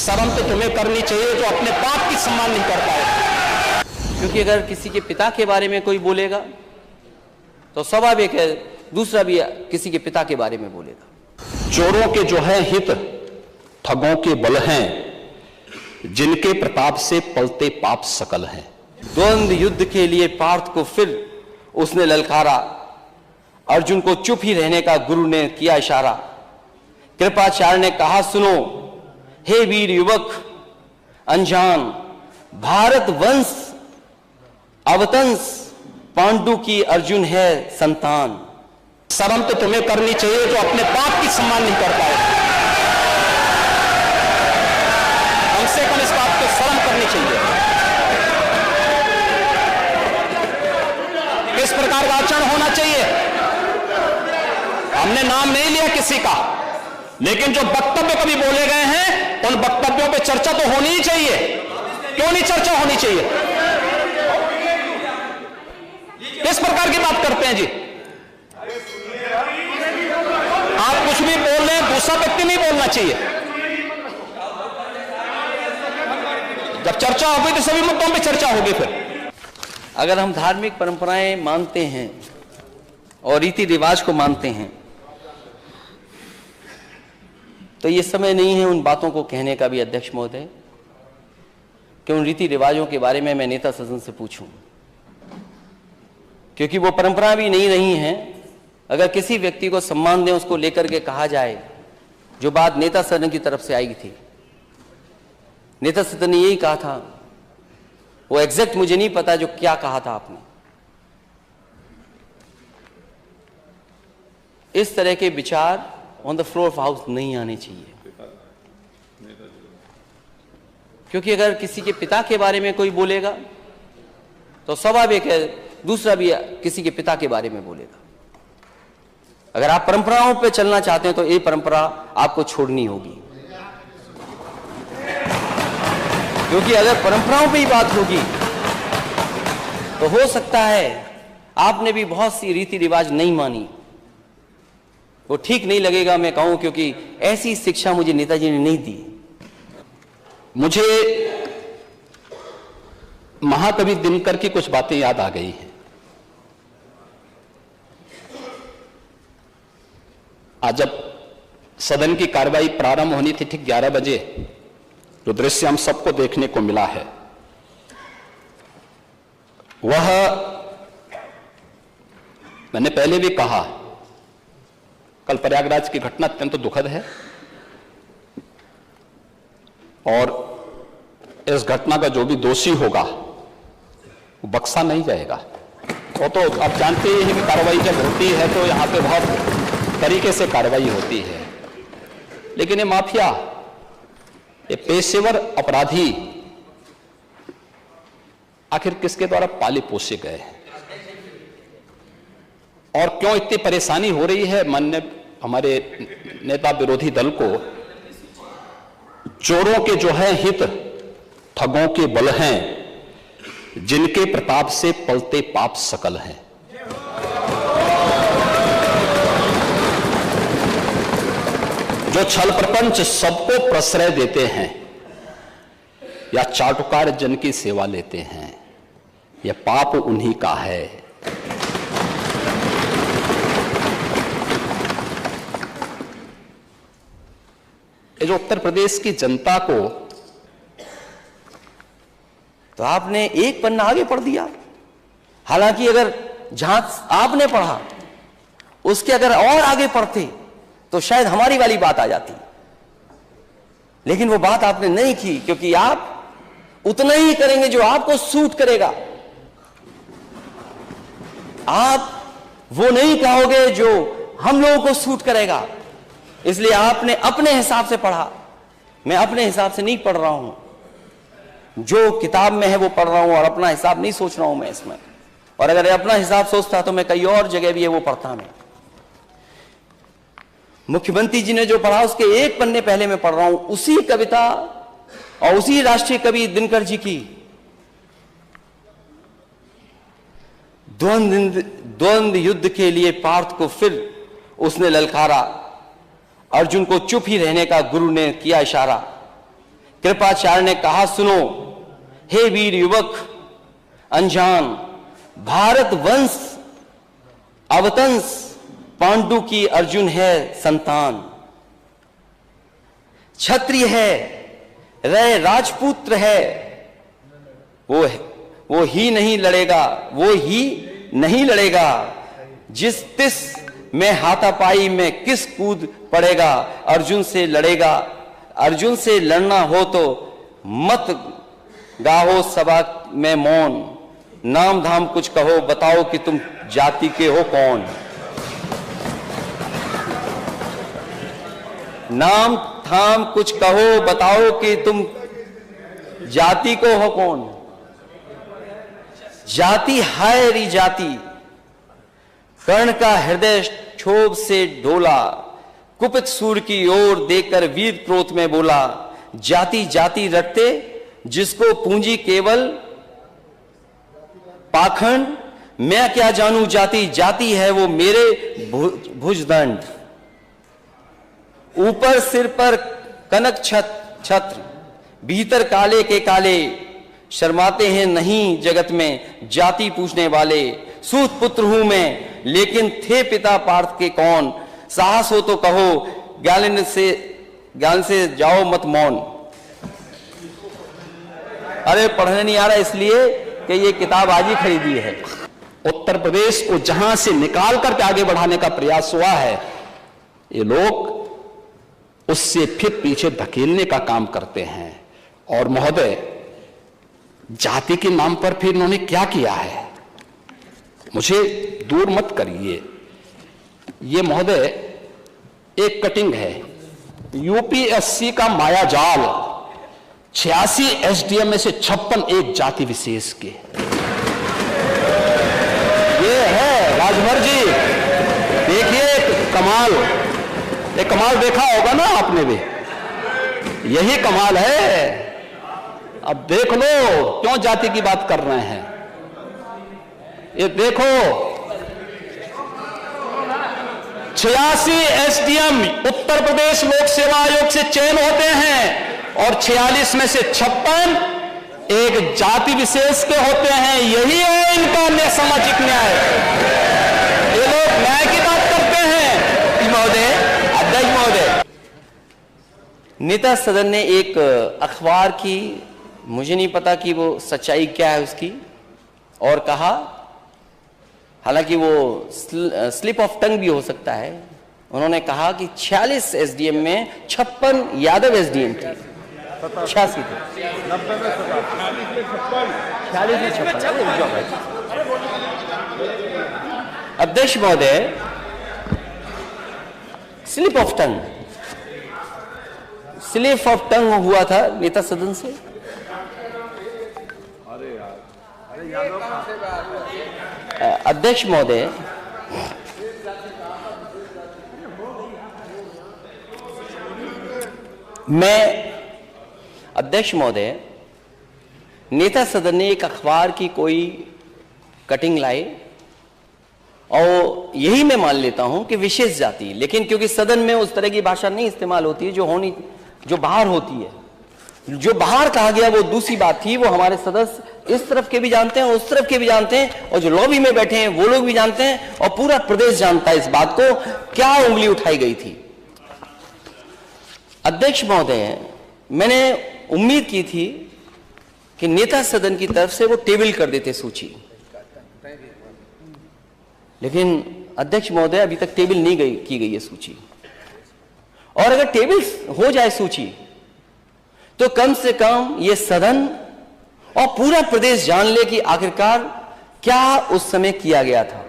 शर्म तो तुम्हें करनी चाहिए जो अपने बाप की सम्मान नहीं कर पाए। क्योंकि अगर किसी के पिता के बारे में कोई बोलेगा तो स्वाभाविक है दूसरा भी किसी के पिता के बारे में बोलेगा। चोरों के जो है हित ठगों के बल हैं, जिनके प्रताप से पलते पाप सकल हैं। द्वंद्व युद्ध के लिए पार्थ को फिर उसने ललकारा। अर्जुन को चुप ही रहने का गुरु ने किया इशारा। कृपाचार्य ने कहा सुनो हे वीर युवक अनजान, भारत वंश अवतंस पांडु की अर्जुन है संतान। शर्म तो तुम्हें करनी चाहिए जो अपने बाप की सम्मान नहीं कर पाए। कम से कम इस बात को शर्म करनी चाहिए। किस प्रकार का आचरण होना चाहिए? हमने नाम नहीं लिया किसी का, लेकिन जो वक्तव्य कभी बोले गए हैं उन वक्तव्यों पे चर्चा तो होनी ही चाहिए। क्यों नहीं चर्चा होनी चाहिए? किस प्रकार की बात करते हैं जी? आप कुछ भी बोल रहे हैं, दूसरा व्यक्ति नहीं बोलना चाहिए। जब चर्चा होगी तो सभी मुद्दों पे चर्चा होगी। फिर अगर हम धार्मिक परंपराएं मानते हैं और रीति रिवाज को मानते हैं तो ये समय नहीं है उन बातों को कहने का भी अध्यक्ष महोदय कि उन रीति रिवाजों के बारे में मैं नेता सदन से पूछूं, क्योंकि वो परंपरा भी नहीं रही हैं। अगर किसी व्यक्ति को सम्मान दें, उसको लेकर के कहा जाए, जो बात नेता सदन की तरफ से आई थी, नेता सदन ने यही कहा था, वो एग्जैक्ट मुझे नहीं पता जो क्या कहा था आपने। इस तरह के विचार on the floor of house नहीं आने चाहिए, क्योंकि अगर किसी के पिता के बारे में कोई बोलेगा तो स्वाभाविक है दूसरा भी किसी के पिता के बारे में बोलेगा। अगर आप परंपराओं पे चलना चाहते हैं तो ये परंपरा आपको छोड़नी होगी, क्योंकि अगर परंपराओं पे ही बात होगी तो हो सकता है आपने भी बहुत सी रीति रिवाज नहीं मानी, वो ठीक नहीं लगेगा मैं कहूं, क्योंकि ऐसी शिक्षा मुझे नेताजी ने नहीं दी। मुझे महाकवि दिनकर की कुछ बातें याद आ गई हैं। आज जब सदन की कार्रवाई प्रारंभ होनी थी ठीक 11 बजे, जो दृश्य हम सबको देखने को मिला है वह मैंने पहले भी कहा, कल प्रयागराज की घटना अत्यंत दुखद है और इस घटना का जो भी दोषी होगा वो बख्शा नहीं जाएगा। वो तो आप जानते ही हैं कि कार्रवाई जब होती है तो यहां पे बहुत तरीके से कार्रवाई होती है, लेकिन ये माफिया, ये पेशेवर अपराधी आखिर किसके द्वारा पाले पोसे गए हैं और क्यों इतनी परेशानी हो रही है माननीय हमारे नेता विरोधी दल को? चोरों के जो है हित ठगों के बल हैं, जिनके प्रताप से पलते पाप सकल हैं। जो छल प्रपंच सबको प्रश्रय देते हैं या चाटुकार जन की सेवा लेते हैं, यह पाप उन्हीं का है। ये जो उत्तर प्रदेश की जनता को, तो आपने एक पन्ना आगे पढ़ दिया। हालांकि अगर जहां आपने पढ़ा उसके अगर और आगे पढ़ते तो शायद हमारी वाली बात आ जाती, लेकिन वो बात आपने नहीं की, क्योंकि आप उतना ही करेंगे जो आपको सूट करेगा। आप वो नहीं कहोगे जो हम लोगों को सूट करेगा। इसलिए आपने अपने हिसाब से पढ़ा। मैं अपने हिसाब से नहीं पढ़ रहा हूं, जो किताब में है वो पढ़ रहा हूं और अपना हिसाब नहीं सोच रहा हूं मैं इसमें। और अगर अपना हिसाब सोचता तो मैं कई और जगह भी है वो पढ़ता मैं। मुख्यमंत्री जी ने जो पढ़ा उसके एक पन्ने पहले मैं पढ़ रहा हूं, उसी कविता और उसी राष्ट्रीय कवि दिनकर जी की द्वंद्व युद्ध के लिए पार्थ को फिर उसने ललकारा। अर्जुन को चुप ही रहने का गुरु ने किया इशारा। कृपाचार्य ने कहा, सुनो हे वीर युवक अनजान, भारत वंश अवतंस पांडु की अर्जुन है संतान। क्षत्रिय है, रह राजपुत्र है, वो ही नहीं लड़ेगा, जिस तिस में हाथापाई में किस कूद पड़ेगा, अर्जुन से लड़ेगा। अर्जुन से लड़ना हो तो मत गाहो सभा में मौन, नाम धाम कुछ कहो, बताओ कि तुम जाति के हो कौन। नाम धाम कुछ कहो, बताओ कि तुम जाति को हो कौन। जाति है री जाति, कर्ण का हृदय क्षोभ से डोला, कुपित सूर की ओर देखकर वीर क्रोध में बोला, जाति जाति रटते जिसको पूंजी केवल पाखंड, मैं क्या जानू जाति, जाति है वो मेरे भुजदंड। ऊपर सिर पर कनक छत्र, भीतर काले के काले, शर्माते हैं नहीं जगत में जाति पूछने वाले। सूत पुत्र हूं मैं, लेकिन थे पिता पार्थ के कौन, साहस हो तो कहो, ज्ञान से जाओ मत मौन। अरे पढ़ने नहीं आ रहा इसलिए कि ये किताब आज ही खरीदी है। उत्तर प्रदेश को जहां से निकाल करके आगे बढ़ाने का प्रयास हुआ है, ये लोग उससे फिर पीछे धकेलने का काम करते हैं। और महोदय, जाति के नाम पर फिर इन्होंने क्या किया है, मुझे दूर मत करिए। ये महोदय एक कटिंग है, यूपीएससी का माया जाल, 86 एसडीएम में से 56 एक जाति विशेष के। ये है राजभर जी, देखिए कमाल, ये कमाल देखा होगा ना आपने भी, यही कमाल है। अब देख लो क्यों जाति की बात कर रहे हैं। ये देखो 86 एसडीएम उत्तर प्रदेश लोक सेवा आयोग से चयन होते हैं और 46 में से 56 एक जाति विशेष के होते हैं। यही है इनका सामाजिक न्याय। ये लोग न्याय की बात करते हैं। महोदय, अध्यक्ष महोदय, नेता सदन ने एक अखबार की, मुझे नहीं पता कि वो सच्चाई क्या है उसकी, और कहा, हालांकि वो स्लिप ऑफ टंग भी हो सकता है, उन्होंने कहा कि 46 एसडीएम में 56 यादव एसडीएम थे, 86 थे, 46 में 56। अध्यक्ष महोदय, स्लिप ऑफ टंग हुआ था नेता सदन से। अध्यक्ष महोदय, नेता सदन ने एक अखबार की कोई कटिंग लाई और यही मैं मान लेता हूं कि विशेष जाति, लेकिन क्योंकि सदन में उस तरह की भाषा नहीं इस्तेमाल होती है जो बाहर होती है। जो बाहर कहा गया वो दूसरी बात थी, वो हमारे सदस्य इस तरफ के भी जानते हैं, उस तरफ के भी जानते हैं, और जो लॉबी में बैठे हैं वो लोग भी जानते हैं, और पूरा प्रदेश जानता है इस बात को, क्या उंगली उठाई गई थी। अध्यक्ष महोदय, मैंने उम्मीद की थी कि नेता सदन की तरफ से वो टेबल कर देते सूची, लेकिन अध्यक्ष महोदय अभी तक टेबल नहीं की गई है सूची। और अगर टेबल हो जाए सूची तो कम से कम ये सदन और पूरा प्रदेश जान ले कि आखिरकार क्या उस समय किया गया था।